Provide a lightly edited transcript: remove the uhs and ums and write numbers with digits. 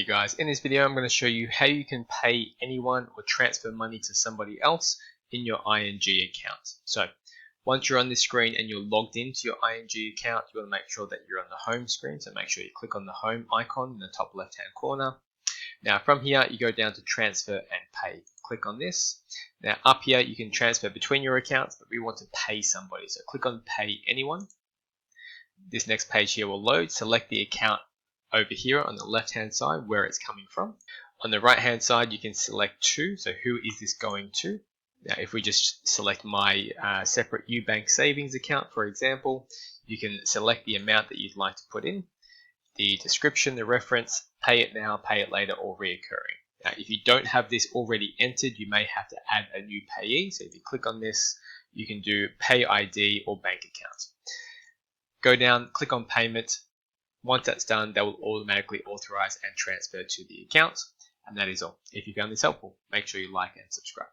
Hey guys, in this video I'm going to show you how you can pay anyone or transfer money to somebody else in your ING account. So once you're on this screen and you're logged into your ING account, you want to make sure that you're on the home screen. So make sure you click on the home icon in the top left hand corner. Now from here you go down to transfer and pay. Click on this. Now up here you can transfer between your accounts, but we want to pay somebody. So click on pay anyone. This next page here will load. Select the account over here on the left hand side where it's coming from. On the right hand side you can select to, so who is this going to. Now if we just select my separate Ubank savings account, for example, you can select the amount that you'd like to put in, the description, the reference, pay it now, pay it later, or reoccurring. Now if you don't have this already entered, you may have to add a new payee. So if you click on this, you can do pay ID or bank account. Go down, click on payment. Once that's done, that will automatically authorize and transfer to the account. And that is all. If you found this helpful, make sure you like and subscribe.